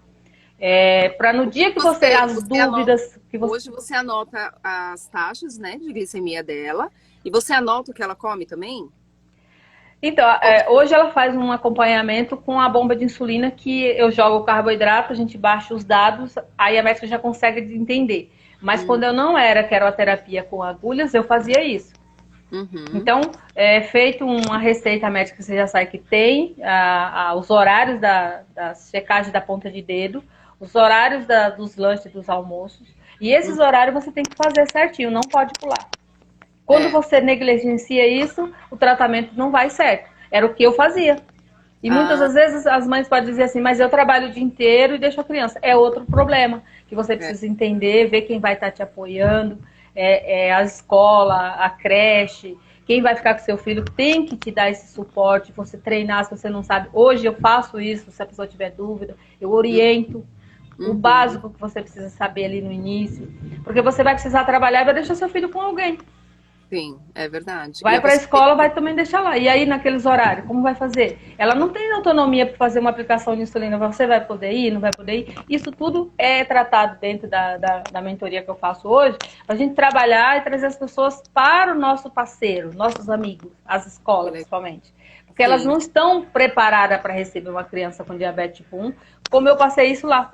Para no dia que você, as Você anota, dúvidas que você. hoje você anota as taxas, né, de glicemia dela, e você anota o que ela come também? Então, Como que hoje ela faz um acompanhamento com a bomba de insulina que eu jogo o carboidrato, a gente baixa os dados, aí a médica já consegue entender. Mas Hum, quando eu não era, que era a terapia com agulhas, eu fazia isso. uhum, Então, feito uma receita médica, você já sabe que tem os horários da checagem da ponta de dedo, os horários dos lanches e dos almoços. E esses uhum. horários você tem que fazer certinho, não pode pular. Quando É. você negligencia isso, o tratamento não vai certo. Era o que eu fazia. E muitas Ah, das vezes as mães podem dizer assim, mas eu trabalho o dia inteiro e deixo a criança. É outro problema que você é, precisa entender, ver quem vai estar te apoiando, a escola, a creche, quem vai ficar com seu filho tem que te dar esse suporte, você treinar se você não sabe. Hoje eu faço isso, se a pessoa tiver dúvida, eu oriento o uhum. básico que você precisa saber ali no início, porque você vai precisar trabalhar e vai deixar seu filho com alguém. Sim, é verdade. E Vai a para a pessoa tem escola, que. vai também deixar lá. E aí, naqueles horários, como vai fazer? Ela não tem autonomia para fazer uma aplicação de insulina. Você vai poder ir, não vai poder ir? Isso tudo é tratado dentro da mentoria que eu faço hoje, para a gente trabalhar e trazer as pessoas para o nosso parceiro, nossos amigos, as escolas principalmente. Porque elas Sim, não estão preparadas para receber uma criança com diabetes tipo 1, como eu passei isso lá.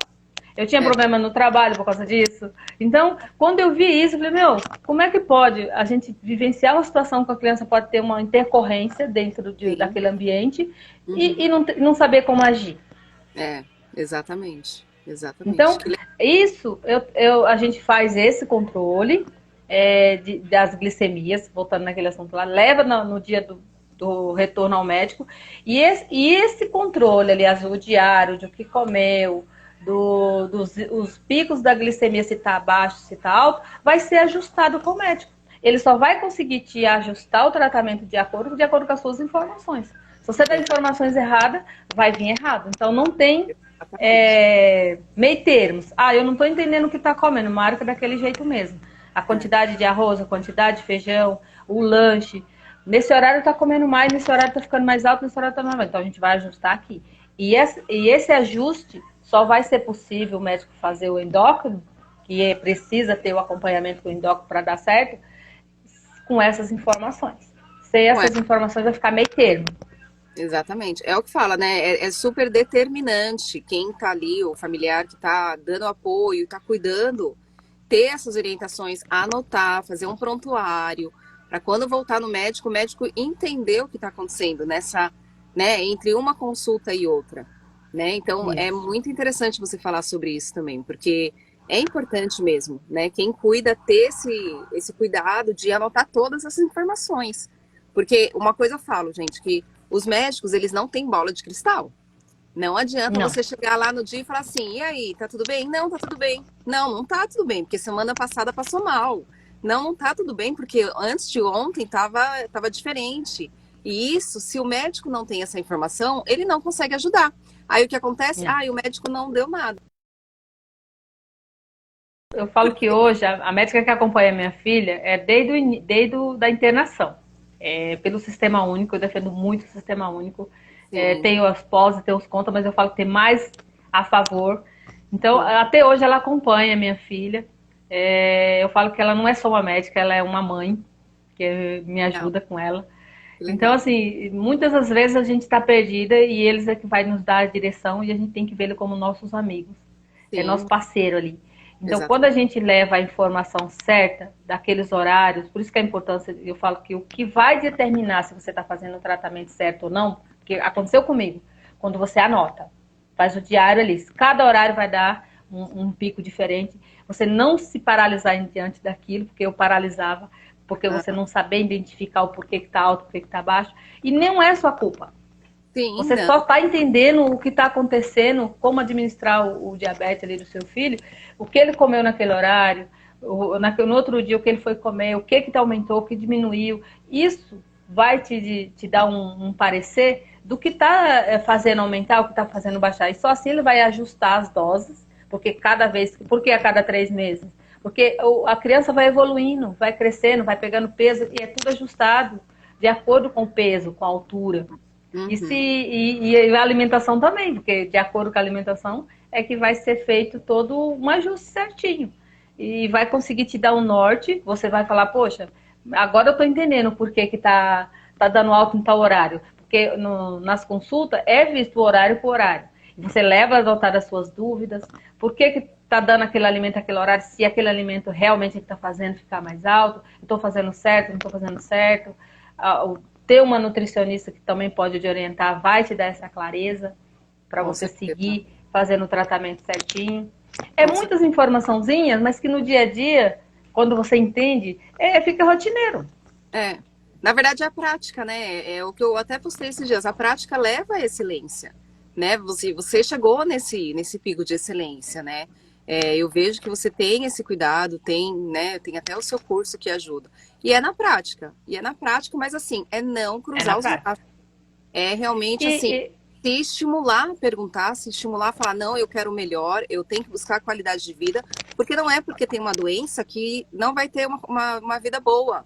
Eu tinha é, problema no trabalho por causa disso. Então, quando eu vi isso, eu falei, meu, como é que pode a gente vivenciar uma situação que a criança pode ter uma intercorrência dentro sim. daquele ambiente e Uhum. não saber como agir? É, exatamente. Exatamente. Então, Que isso, a gente faz esse controle das glicemias, voltando naquele assunto lá, leva no dia do retorno ao médico, e esse controle, aliás, o diário, de o que comeu, os picos da glicemia, se está baixo, se está alto, vai ser ajustado com o médico. Ele só vai conseguir te ajustar o tratamento de acordo com as suas informações. Se você dá Exa- informações erradas, vai vir errado. Então, não tem Exatamente. meio termos. Eu não estou entendendo o que está comendo, marca daquele jeito mesmo. A É, quantidade de arroz, a quantidade de feijão, o lanche. nesse horário tá comendo mais, nesse horário tá ficando mais alto, nesse horário tá mais baixo. Então a gente vai ajustar aqui. E esse ajuste só vai ser possível o médico fazer o endócrino, que precisa ter o acompanhamento com o endócrino para dar certo, com essas informações. Sem Ué, essas informações vai ficar meio termo. exatamente. É o que fala, né? É super determinante quem tá ali, o familiar que tá dando apoio, tá cuidando, ter essas orientações, anotar, fazer um prontuário, para quando voltar no médico, o médico entender o que está acontecendo nessa, né, entre uma consulta e outra, né? Então é Isso. muito interessante você falar sobre isso também, porque é importante mesmo, né? Quem cuida ter esse cuidado de anotar todas essas informações. Porque uma coisa eu falo, gente, que os médicos, eles não têm bola de cristal. Não adianta Não. você chegar lá no dia e falar assim, e aí, tá tudo bem? Não, tá tudo bem. Não, não tá tudo bem, porque semana passada passou mal. Não, não tá tudo bem, porque antes de ontem tava diferente. E isso, se o médico não tem essa informação, ele não consegue ajudar. Aí o que acontece? Não. Ah, o médico não deu nada. Eu falo que hoje a médica que acompanha a minha filha é desde da internação. Pelo sistema único, eu defendo muito o sistema único. Sim, Tenho as pós e tenho os contras, mas eu falo que tem mais a favor. Então, sim. até hoje ela acompanha a minha filha. Eu falo que ela não é só uma médica, ela é uma mãe, que me Legal, ajuda com ela. que Então, legal. assim, muitas das vezes a gente está perdida e eles é que vai nos dar a direção e a gente tem que vê-lo como nossos amigos. É nosso Sim, parceiro ali. Então, quando a exatamente. gente leva a informação certa daqueles horários, por isso que a importância, eu falo que o que vai determinar se você está fazendo o tratamento certo ou não, porque aconteceu comigo, quando você anota, faz o diário ali, cada horário vai dar um pico diferente, você não se paralisar diante daquilo, porque eu paralisava, porque você Ah, não saber identificar o porquê que está alto, o porquê que está baixo, e não é sua culpa. sim, Você não. só está entendendo o que está acontecendo, como administrar o diabetes ali do seu filho, o que ele comeu naquele horário, no outro dia o que ele foi comer, o que aumentou, o que diminuiu. Isso vai te dar um parecer do que está fazendo aumentar, o que está fazendo baixar. E só assim ele vai ajustar as doses, porque porque a cada 3 meses? Porque a criança vai evoluindo, vai crescendo, vai pegando peso e é tudo ajustado de acordo com o peso, com a altura. Uhum. E a alimentação também, porque de acordo com a alimentação é que vai ser feito todo um ajuste certinho. E vai conseguir te dar um norte, você vai falar, poxa, agora eu estou entendendo por que tá dando alto em tal horário. Porque nas consultas é visto o horário por horário. Você leva a adotar as suas dúvidas, por que tá dando aquele alimento naquele horário, se aquele alimento realmente está fazendo ficar mais alto, estou fazendo certo, não estou fazendo certo. Ter uma nutricionista que também pode te orientar, vai te dar essa clareza para Com você certeza, seguir fazendo o tratamento certinho. É com certeza. muitas informaçãozinhas, mas que no dia a dia, quando você entende, fica rotineiro. É. Na verdade, é a prática, né? É o que eu até postei esses dias. A prática leva à excelência, né? Você chegou nesse pico de excelência, né? É, eu vejo que você tem esse cuidado, tem, né? Tem até o seu curso que ajuda. E é na prática. E é na prática, mas assim, é não É na cruzar os prática. braços. É realmente E, assim, e se estimular a perguntar, se estimular a falar, não, eu quero o melhor, eu tenho que buscar qualidade de vida, porque não é porque tem uma doença que não vai ter uma vida boa.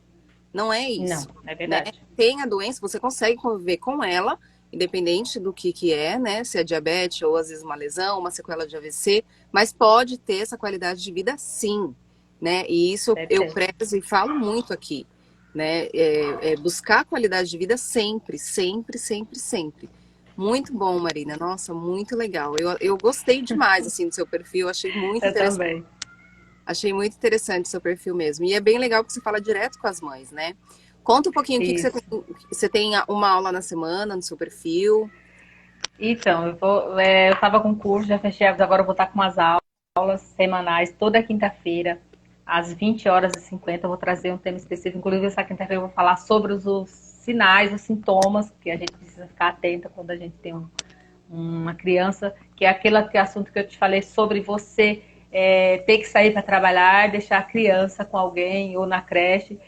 Não é não, isso, é né? verdade. Tem a doença, você consegue conviver com ela, independente do que é, né? Se é diabetes ou às vezes uma lesão, uma sequela de AVC, mas pode ter essa qualidade de vida sim, né? E isso Deve eu ter. prezo e falo muito aqui, né? Buscar qualidade de vida sempre, sempre, sempre, sempre. Muito bom, Marina. Nossa, muito legal. Eu gostei demais assim do seu perfil, achei muito Eu interessante. também. Achei muito interessante o seu perfil mesmo. E é bem legal que você fala direto com as mães, né? Conta um pouquinho o que você tem. Isso. Você tem uma aula na semana no seu perfil. Então, eu estava com curso, já fechei, agora eu vou estar com umas aulas semanais, toda quinta-feira, às 20h50, eu vou trazer um tema específico. Inclusive, essa quinta-feira eu vou falar sobre os sinais, os sintomas que a gente precisa ficar atenta quando a gente tem uma criança, que é aquele assunto que eu te falei sobre você ter que sair para trabalhar, deixar a criança com alguém ou na creche.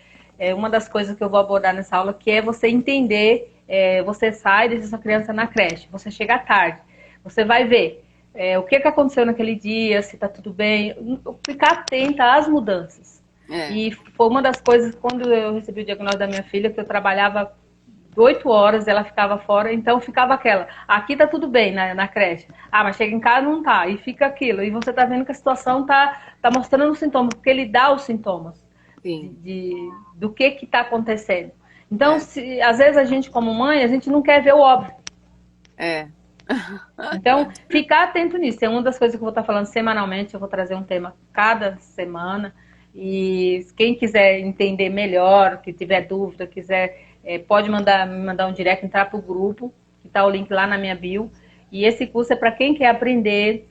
Uma das coisas que eu vou abordar nessa aula que é você entender, você sai e deixa sua criança na creche, você chega tarde, você vai ver o que aconteceu naquele dia, se está tudo bem, ficar atenta às mudanças. É, E foi uma das coisas, quando eu recebi o diagnóstico da minha filha, que eu trabalhava 8 horas, ela ficava fora, então ficava aquela, aqui tá tudo bem na creche, mas chega em casa não tá, e fica aquilo, e você tá vendo que a situação tá mostrando os sintomas, porque ele dá os sintomas sim, do que tá acontecendo. Então, é, às vezes a gente como mãe, a gente não quer ver o óbvio. é. Então, ficar atento nisso. É uma das coisas que eu vou estar falando semanalmente. Eu vou trazer um tema cada semana. E quem quiser entender melhor, que tiver dúvida, quiser, pode me mandar um direct, entrar para o grupo, que está o link lá na minha bio. E esse curso é para quem quer aprender.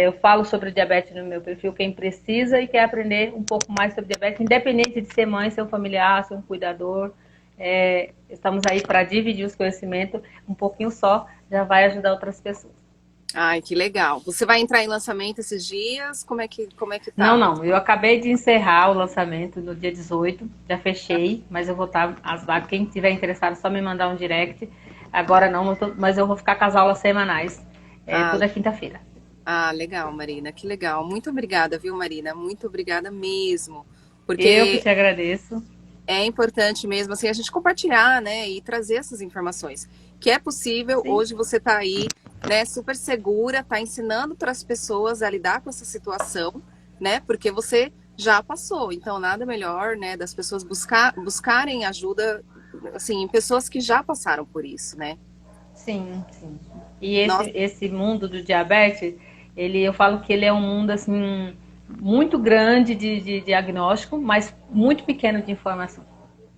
Eu falo sobre diabetes no meu perfil, quem precisa e quer aprender um pouco mais sobre diabetes, independente de ser mãe, ser um familiar, ser um cuidador. Estamos aí para dividir os conhecimentos, um pouquinho só já vai ajudar outras pessoas. Ai, que legal. Você vai entrar em lançamento esses dias? Como é que Não, tá? não, eu acabei de encerrar o lançamento no dia 18, já fechei, mas eu vou estar as vagas. Quem tiver interessado, é só me mandar um direct. Agora não, mas eu vou ficar com as aulas semanais, Ah, toda quinta-feira. legal, Marina, que legal. Muito obrigada, viu, Marina? Muito obrigada mesmo. Eu que Porque te agradeço. é importante mesmo assim a gente compartilhar, né, e trazer essas informações. Que é possível, Sim. hoje você está aí, né, super segura, está ensinando outras pessoas a lidar com essa situação, né? Porque você já passou. Então, nada melhor, né, das pessoas buscarem ajuda assim, em pessoas que já passaram por isso, né? Sim, sim. E Nossa, esse mundo do diabetes, eu falo que ele é um mundo assim muito grande de diagnóstico, mas muito pequeno de informação.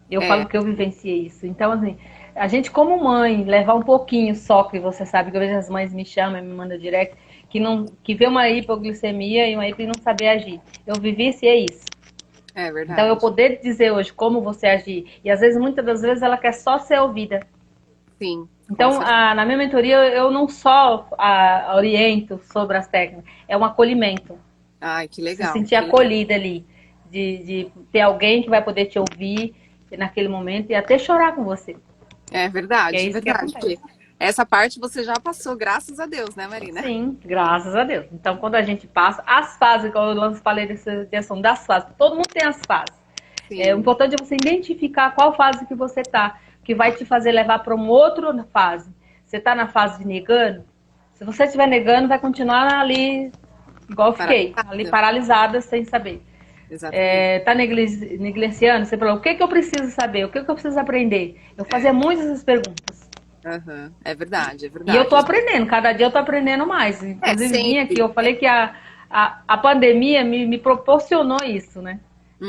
Eu é, falo que eu vivenciei isso. Então, assim, a gente como mãe, levar um pouquinho só, que você sabe que eu vejo as mães me chamam, me mandam direct, que vê uma hipoglicemia e uma hipo e não saber agir. Eu vivenciei isso. é Então, eu verdade. poder dizer hoje como você agir, e às vezes, muitas das vezes, ela quer só ser ouvida. Sim, com Então, certeza. na minha mentoria, eu não só oriento sobre as técnicas, é um acolhimento. Ai, que Se legal, sentir que legal. acolhida ali, de ter alguém que vai poder te ouvir naquele momento e até chorar com você. Que é É isso que verdade, acontece. porque essa parte você já passou, graças a Deus, né, Marina? Sim, graças a Deus. Então, quando a gente passa, as fases, como eu falei dessa questão das fases, todo mundo tem as fases. O Sim, importante é você identificar qual fase que você está, que vai te fazer levar para uma outra fase. Você está na fase de negando? Se você estiver negando, vai continuar ali, igual eu fiquei, ali paralisada. paralisada, sem saber. Exatamente. Tá negligenciando? Você falou, o que eu preciso saber? O que eu preciso aprender? Eu fazia É, muitas essas perguntas. aham, é verdade, é E eu tô verdade. aprendendo, cada dia eu tô aprendendo mais. É, Inclusive, vim aqui, sempre. eu falei que a pandemia me proporcionou isso, né?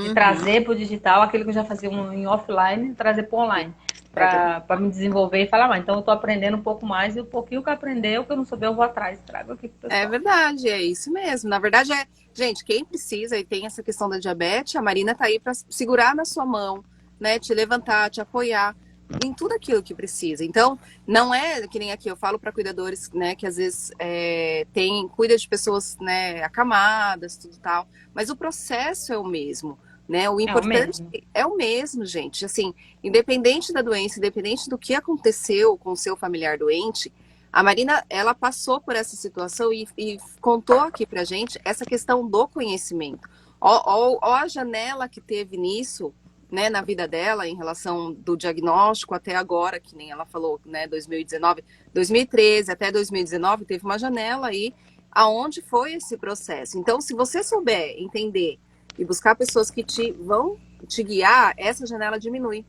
De Uhum, trazer para o digital aquilo que eu já fazia em offline, trazer para online. é verdade. Para me desenvolver e falar, então eu tô aprendendo um pouco mais e o pouquinho que eu aprender, o que eu não souber, eu vou atrás, trago aqui pro É pessoal. verdade, é isso mesmo. Na verdade, gente, quem precisa e tem essa questão da diabetes, a Marina tá aí para segurar na sua mão, né? Te levantar, te apoiar em tudo aquilo que precisa. Então, não é que nem aqui eu falo para cuidadores, né, que às vezes cuida de pessoas, né, acamadas, tudo tal, mas o processo é o mesmo, né? O É o importante mesmo. é o mesmo, gente. Assim, independente da doença, independente do que aconteceu com o seu familiar doente, a Marina, ela passou por essa situação e contou aqui pra gente essa questão do conhecimento. Ó a janela que teve nisso, né, na vida dela, em relação do diagnóstico até agora, que nem ela falou, né, 2019, 2013 até 2019, teve uma janela aí aonde foi esse processo. Então, se você souber entender e buscar pessoas que vão te guiar, essa janela diminui.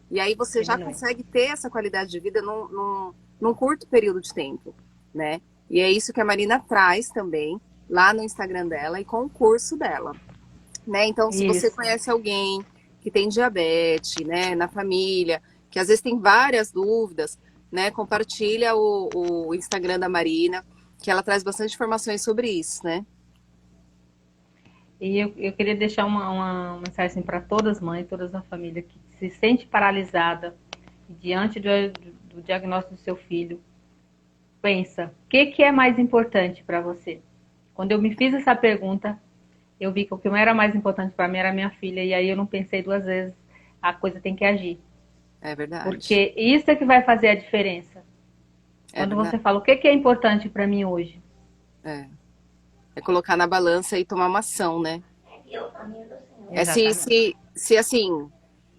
E aí você já Diminui. consegue ter essa qualidade de vida num curto período de tempo, né? E é isso que a Marina traz também lá no Instagram dela e com o curso dela, né? Então, se você Isso. conhece alguém que tem diabetes, né, na família, que às vezes tem várias dúvidas, né, compartilha o Instagram da Marina, que ela traz bastante informações sobre isso, né? E eu queria deixar uma mensagem para todas as mães, todas a família que se sente paralisada diante do diagnóstico do seu filho. Pensa, o que é mais importante para você? Quando eu me fiz essa pergunta, eu vi que o que era mais importante para mim era minha filha, e aí eu não pensei duas vezes, a coisa tem que agir. É verdade. Porque isso é que vai fazer a diferença. É Quando verdade. você fala, o que é importante para mim hoje? É. É colocar na balança e tomar uma ação, né? É se, Exatamente. se, se assim,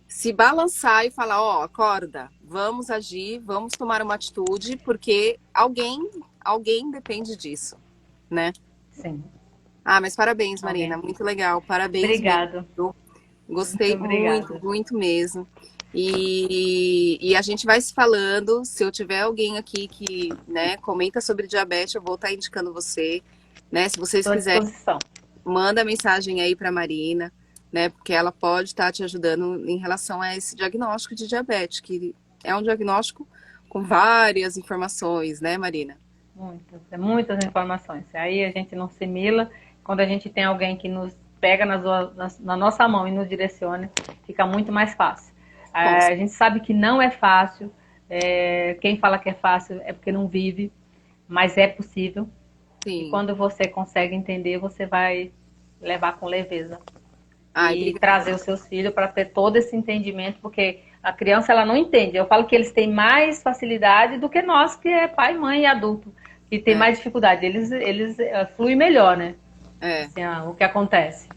se balançar e falar, ó, acorda, vamos agir, vamos tomar uma atitude, porque alguém depende disso, né? Sim. Ah, mas parabéns, Marina, Alguém. muito legal, parabéns mesmo. Obrigado. Viu? Muito Gostei muito, obrigada. muito mesmo. E a gente vai se falando. Se eu tiver alguém aqui que, né, comenta sobre diabetes, eu vou estar indicando você, né? Se vocês Estou à quiserem, disposição. manda mensagem aí para Marina, né? Porque ela pode estar te ajudando em relação a esse diagnóstico de diabetes, que é um diagnóstico com várias informações, né, Marina? Muitas informações. Aí a gente não se mila. Quando a gente tem alguém que nos pega na nossa mão e nos direciona, fica muito mais fácil. Com A gente sabe que não é fácil. Quem fala que é fácil é porque não vive, mas é possível. E sim. quando você consegue entender, você vai levar com leveza Ai, e obrigada. trazer os seus filhos para ter todo esse entendimento, porque a criança ela não entende. Eu falo que eles têm mais facilidade do que nós, que é pai, mãe e adulto, que tem É, mais dificuldade. Eles fluem melhor, né? é. Assim, o que acontece.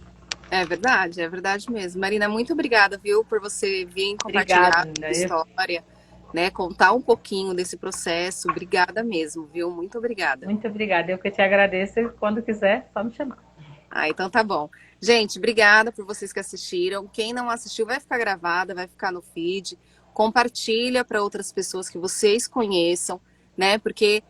É verdade mesmo. Marina, muito obrigada, viu, por você vir compartilhar Obrigada, a linda. sua história, né, contar um pouquinho desse processo. Obrigada mesmo, viu? Muito obrigada. Muito obrigada. Eu que te agradeço. Quando quiser, só me chamar. Ah, então tá bom. Gente, obrigada por vocês que assistiram. Quem não assistiu vai ficar gravada, vai ficar no feed. Compartilha para outras pessoas que vocês conheçam, né? Porque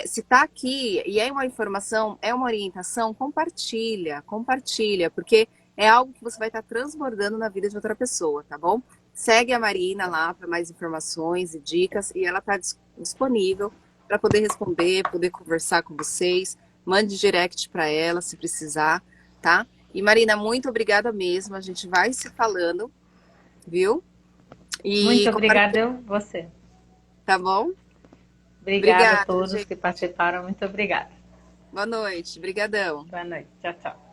se tá aqui e é uma informação, é uma orientação, compartilha, compartilha, porque é algo que você vai estar transbordando na vida de outra pessoa, tá bom? Segue a Marina lá para mais informações e dicas e ela está disponível para poder responder, poder conversar com vocês. Mande direct para ela se precisar, tá? E Marina, muito obrigada mesmo. A gente vai se falando, viu? E Muito obrigada, compartilha, você. tá bom? Obrigada a Obrigada, todos que gente. participaram. Muito obrigada. Boa noite. Brigadão. Boa noite. Tchau, tchau.